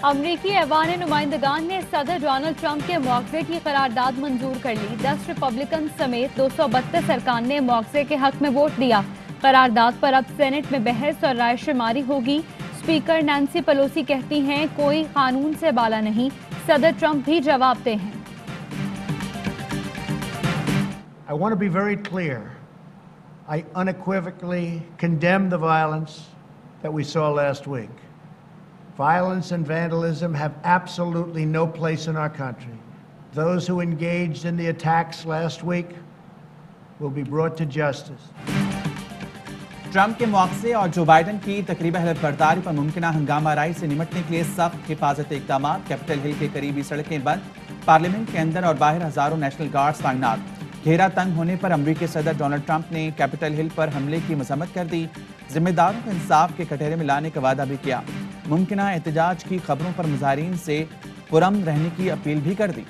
अमरीकी ऐवान नुमाइंदगान ने सदर डोनाल्ड ट्रंप के मुआवजे की करारदाद मंजूर कर ली। 10 रिपब्लिकन समेत 232 अरकान ने मुआवजे के हक में वोट दिया। करारदाद पर अब सेनेट में बहस और राय शुमारी होगी। स्पीकर नैंसी पेलोसी कहती हैं कोई कानून से बाला नहीं, सदर ट्रंप भी जवाब दे हैं। I want to be very clear. I unequivocally condemn the violence that we saw last week. Violence and vandalism have absolutely no place in our country. Those who engaged in the attacks last week will be brought to justice. Trump के मुआवजे और Joe Biden की तकरीबी हलफबरदारी पर मुमकिन हंगामा राई से निपटने के लिए सख्त हिफाजती इक़दाम। कैपिटल हिल के करीबी सड़कें बंद, पार्लियामेंट के अंदर और बाहर हजारों नेशनल गार्ड्स तैनात। घेरा तंग होने पर अमरीकी सदर डोनाल्ड ट्रंप ने कैपिटल हिल पर हमले की मजम्मत कर दी। जिम्मेदारों को इंसाफ के कटहरे में लाने का वादा भी किया। मुमकिन एहतजाज की खबरों पर मुजाहिरीन से पुरअमन रहने की अपील भी कर दी।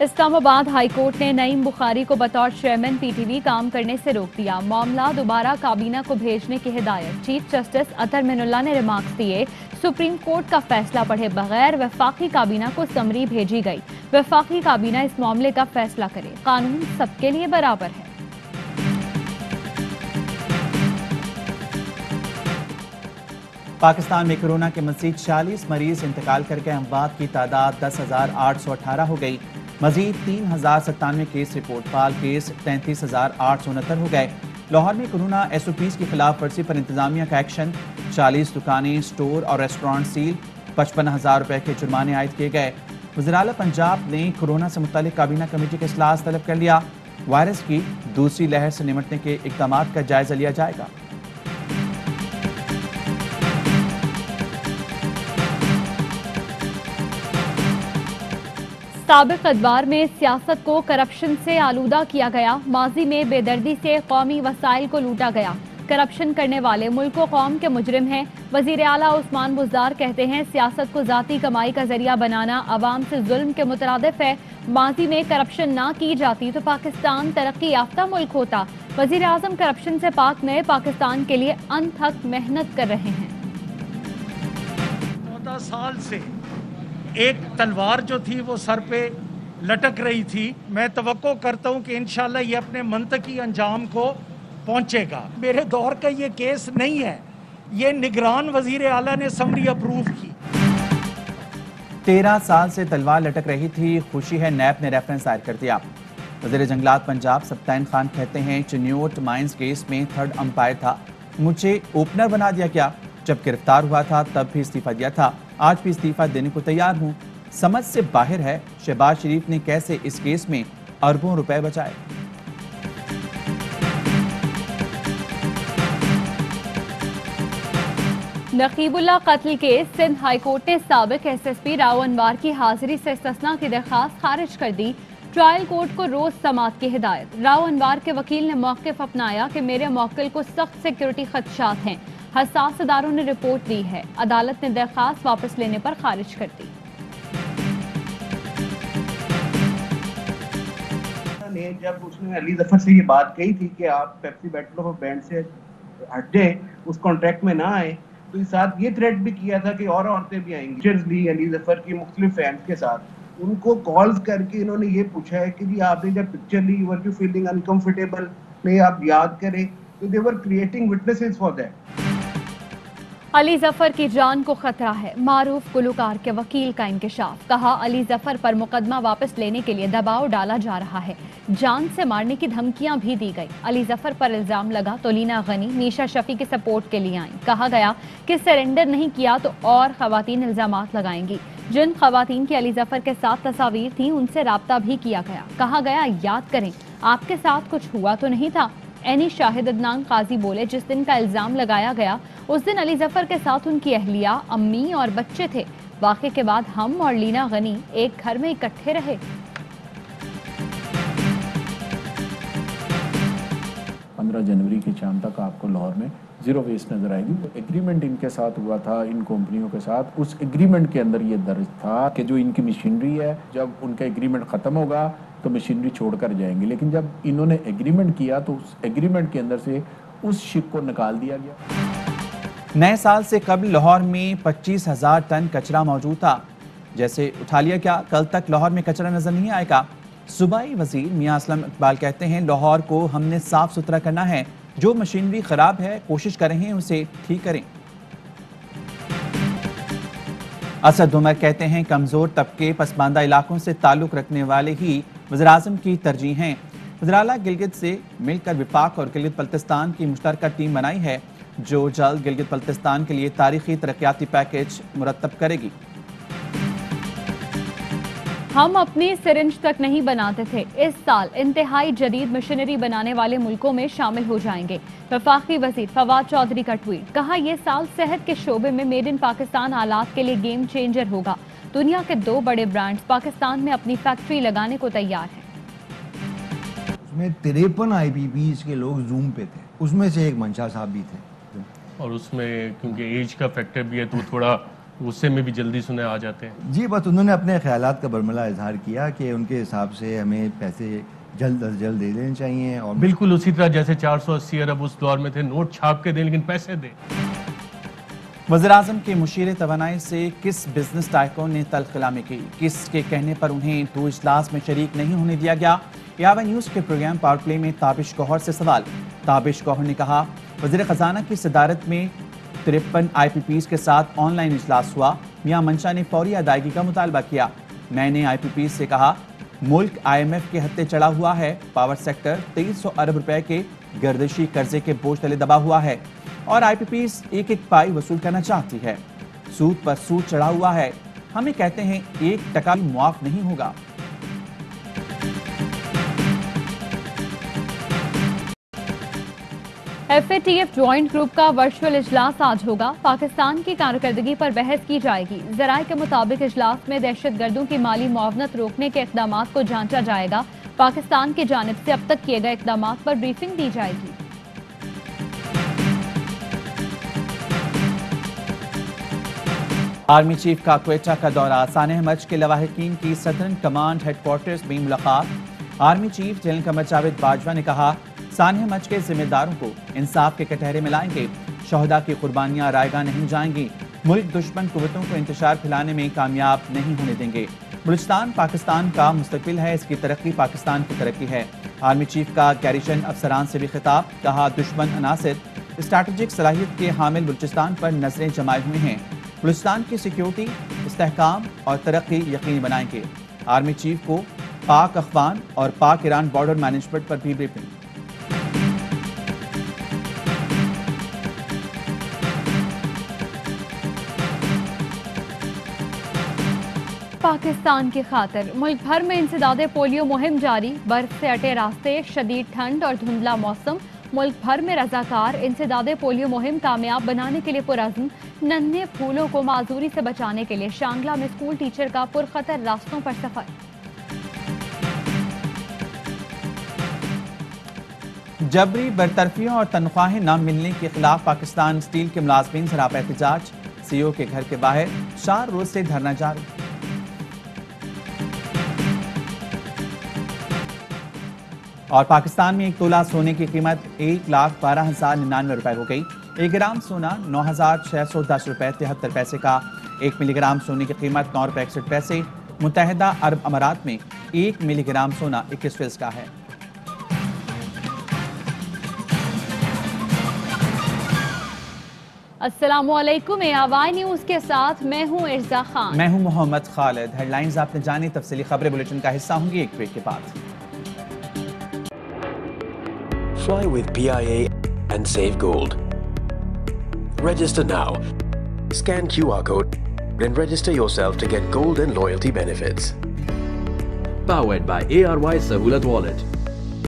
इस्लामाबाद हाईकोर्ट ने नईम बुखारी को बतौर चेयरमैन पीटीवी काम करने से रोक दिया। मामला दोबारा काबीना को भेजने की हिदायत। चीफ जस्टिस अतर मिनुल्लाह ने रिमार्क्स दिए, सुप्रीम कोर्ट का फैसला पढ़े बगैर वफाकी काबीना को समरी भेजी गई। वफाकी काबीना इस मामले का फैसला करे। कानून सबके लिए बराबर है। पाकिस्तान में कोरोना के मजीद 46 मरीज इंतकाल कर गए। अमवात की तादाद 10,818 हो गई। मजीद 3,097 केस रिपोर्ट। फाल केस 33,869 हो गए। लाहौर में कोरोना SOPs की खिलाफ वर्जी पर इंतजामिया का एक्शन। 40 दुकानें, स्टोर और रेस्टोरेंट सील। 55,000 रुपए के जुर्माने आयद किए गए। वज़ीर आला पंजाब ने कोरोना से मुतालिक काबीना कमेटी का इजलास तलब कर लिया। वायरस की दूसरी लहर से निपटने के इक़दामात का जायजा लिया जाएगा। साबिक अदवार में सियासत को करप्शन से आलूदा किया गया। माजी में बेदर्दी से कौमी वसाइल को लूटा गया। करप्शन करने वाले मुल्क व कौम के मुजरिम हैं। वजीर आला उस्मान बुज़दार कहते हैं सियासत को जाती कमाई का जरिया बनाना अवाम से जुल्म के मुतरादिफ है। माजी में करप्शन ना की जाती तो पाकिस्तान तरक्की याफ्ता मुल्क होता। वजीर आजम करप्शन से पाक नए पाकिस्तान के लिए अनथक मेहनत कर रहे हैं। 14 साल से एक तलवार जो थी वो सर पे लटक रही थी। मैं तवक्को करता हूँ कि इंशाल्लाह ये अपने मंतकी अंजाम को पहुँचेगा। मेरे दौर का ये केस नहीं है, ये निगरान वजीर आला ने समरी अप्रूव की। 13 साल से तलवार लटक रही थी। खुशी है नैब ने रेफरेंस दायर कर दिया। वज़ीर जंगलात पंजाब सब्ताइन खान कहते हैं चिन्योट माइंस केस में थर्ड अंपायर था, मुझे ओपनर बना दिया गया। जब गिरफ्तार हुआ था तब भी इस्तीफा दिया था, आज भी इस्तीफा देने को तैयार हूं। समझ से बाहर है शहबाज शरीफ ने कैसे इस केस में अरबों रुपए बचाए। नकीबुल्लाह कत्ल केस। सिंध हाईकोर्ट ने साबिक SSP राव अनवार की हाजिरी से इस्तिस्ना की दरखास्त खारिज कर दी। ट्रायल कोर्ट को रोज समाअत की हिदायत। राव अनवार के वकील ने मौक़िफ़ अपनाया कि मेरे मौक्किल को सख्त सिक्योरिटी खदशात हैं। हसास इदारों ने रिपोर्ट दी है। अदालत ने दरखास्त वापस लेने पर खारिज कर दी। जब उसने अली जफर से ये बात कही थी कि आप पेप्सी बैटल ऑफ बैंड से हट जाए, उस कॉन्ट्रैक्ट में ना आए, तो इस साथ ये थ्रेट भी किया था कि और औरतें भी आएंगी। अली जफर की मुख्तलिफ फैंस के साथ उनको कॉल्स करके इन्होंने ये पूछा है कि जी आपने जब पिक्चर ली वर यू फीलिंग अनकंफर्टेबल, नहीं आप याद करें, तो they were creating witnesses for that. Ali Zafar की जान को खतरा है। मारूफ गुलकार के वकील का इंकशाफ। कहा अली जफर पर मुकदमा वापस लेने के लिए दबाव डाला जा रहा है। जान से मारने की धमकियां भी दी गई। अली जफर पर इल्जाम लगा तो लीना गनी नीशा शफी के सपोर्ट के लिए आईं। कहा गया कि सरेंडर नहीं किया तो और खवातीन इल्जामात लगाएंगी। जिन खवातीन की अली जफर के साथ तस्वीर थी उनसे राब्ता भी किया गया। कहा गया याद करें आपके साथ कुछ हुआ तो नहीं था। एनी शाहिद अदनान काजी बोले जिस दिन का इल्जाम लगाया गया उस दिन अली जफर के साथ उनकी अहलिया, अम्मी और बच्चे थे। वाक़े के बाद हम और लीना गनी एक घर में इकट्ठे रहे। 15 जनवरी की शाम तक आपको लाहौर में ज़ीरो वेस्ट नज़र आएगी। एग्रीमेंट इनके साथ हुआ था इन कंपनियों के साथ, उस एग्रीमेंट के अंदर ये दर्ज था कि जो इनकी मशीनरी है जब उनका एग्रीमेंट ख़त्म होगा तो मशीनरी छोड़ कर जाएंगे, लेकिन जब इन्होंने एग्रीमेंट किया तो उस एग्रीमेंट के अंदर से उस शिप को निकाल दिया गया। नए साल से कबल लाहौर में 25,000 टन कचरा मौजूद था। जैसे उठा लिया क्या, कल तक लाहौर में कचरा नजर नहीं आएगा। सूबाई वजीर मियां असलम इकबाल कहते हैं लाहौर को हमने साफ सुथरा करना है, जो मशीनरी खराब है कोशिश कर रहे हैं उसे ठीक करें। असद उमर कहते हैं कमजोर तबके पसमानदा इलाकों से ताल्लुक रखने वाले ही वज़ीर-ए-आज़म की तरजीह हैं। वज़ीर-ए-आला गिलगित से मिलकर विफाक और गिलगित बल्तिस्तान की मुश्तरका टीम बनाई है जो जल्द गिलगित बल्तिस्तान के लिए तारीखी तरक्याती पैकेज मुरतब करेगी। हम अपनी सिरिंज तक नहीं बनाते थे, इस साल इंतहाई जदीद मशीनरी बनाने वाले मुल्कों में शामिल हो जाएंगे। वफाकी वजीर फवाद चौधरी का ट्वीट, कहा यह साल सेहत के शोबे में मेड इन पाकिस्तान आलात के लिए गेम चेंजर होगा। दुनिया के 2 बड़े ब्रांड्स पाकिस्तान में अपनी फैक्ट्री लगाने को तैयार हैं। उसमें 53 IPPs के लोग जूम पे थे, उसमें से एक मंशा साहब भी थे। और उसमें क्योंकि एज का फैक्टर भी है तो थोड़ा गुस्से में भी जल्दी सुने आ जाते हैं। जी, बस उन्होंने अपने ख्यालात का बरमला इजहार किया कि उनके हिसाब से हमें पैसे जल्द अज जल्द दे देने चाहिए। और बिल्कुल उसी तरह जैसे 480 अरब उस दौर में थे, नोट छाप के दें लेकिन पैसे दें। वज़ीर-ए-आज़म के मुशीर तवानाई से किस बिजनेस टाइकून ने तलखिलामी की, किसके कहने पर उन्हें तो इजलास में शरीक नहीं होने दिया गया। यावा न्यूज़ के प्रोग्राम पावर प्ले में ताबिश गौहर से सवाल। ताबिश गौहर ने कहा वज़ीर ख़जाना की सदारत में 53 IPPs के साथ ऑनलाइन इजलास हुआ। मियां मंशा ने फौरी अदायगी का मुतालबा किया। मैंने IPPs से कहा मुल्क IMF के हत्थे चढ़ा हुआ है, पावर सेक्टर 2300 अरब रुपए के गर्दिशी कर्जे के बोझ तले दबा हुआ है और IPPs एक पाई वसूल करना चाहती है। सूद पर सूद चढ़ा हुआ है, हमें कहते हैं 1% भी मुआफ नहीं होगा। FATF ज्वाइंट ग्रुप का वर्चुअल इजलास आज होगा। पाकिस्तान की कारकर्दगी पर बहस की जाएगी। ज़राए के मुताबिक इजलास में दहशतगर्दों की माली मुआवनत रोकने के इक़दामात को जांचा जाएगा। पाकिस्तान की जानिब से अब तक किए गए इक़दामात पर ब्रीफिंग दी जाएगी। आर्मी चीफ का क्वेटा का दौरा, सानिया मच के लवाहिकीन की सदर्न कमांड हेडक्वार्टर्स में मुलाकात। Army chief general Qamar Javed Bajwa ने कहा सानिया मच के जिम्मेदारों को इंसाफ के कटहरे में लाएंगे, शहदा की कुर्बानियां रायगा नहीं जाएंगी, मुल्क दुश्मन कुव्वतों को इंतशार फैलाने में कामयाब नहीं होने देंगे। बलूचिस्तान पाकिस्तान का मुस्तकबिल है, इसकी तरक्की पाकिस्तान की तरक्की है। आर्मी चीफ का गैरिशन अफसरान से भी खिताब, कहा दुश्मन अनासिर स्ट्रैटेजिक सलाहियत के हामिल बलूचिस्तान पर नजरें जमाए हुए हैं, बलूचिस्तान की सिक्योरिटी, इस्तेहकाम और तरक्की यकीनी बनाएंगे। आर्मी चीफ को पाक अफगान और पाक ईरान बॉर्डर मैनेजमेंट पर भी ब्रीफिंग। पाकिस्तान की खातिर मुल्क भर में इंसदादे पोलियो मुहिम जारी। बर्फ से अटे रास्ते, शदीद ठंड और धुंधला मौसम, मुल्क भर में रजाकार इंसदादे पोलियो मुहिम कामयाब बनाने के लिए पुरअज़्म। नन्हे फूलों को माजूरी से बचाने के लिए शांगला में स्कूल टीचर का पुरखतर रास्तों पर सफर। जबरी बरतरफियों और तनख्वाहें न मिलने के खिलाफ पाकिस्तान स्टील के मुलाजमीन सरापा एहतजाज। CEO के घर के बाहर 4 रोज से धरना जारी। और पाकिस्तान में 1 तोला सोने की कीमत 1,12,099 रुपए हो गई। 1 ग्राम सोना 9,610 रुपए 73 पैसे का। 1 मिलीग्राम सोने की कीमत 9 रुपए 61 पैसे। मुत्तहिदा अरब अमारात में 1 मिलीग्राम सोना 21 फिल्स का है। अस्सलामुअलैकुम, ARY न्यूज़ के साथ मैं हूं इर्जा खान। मैं हूं मोहम्मद खालिद। हेडलाइंस आपने जानी, तफसीली खबरें बुलेटिन का हिस्सा होंगी एक ब्रेक के बाद। Fly with PIA and save gold. Register now. Scan QR code and register yourself to get gold and loyalty benefits. Powered by ARY Sahulat Wallet.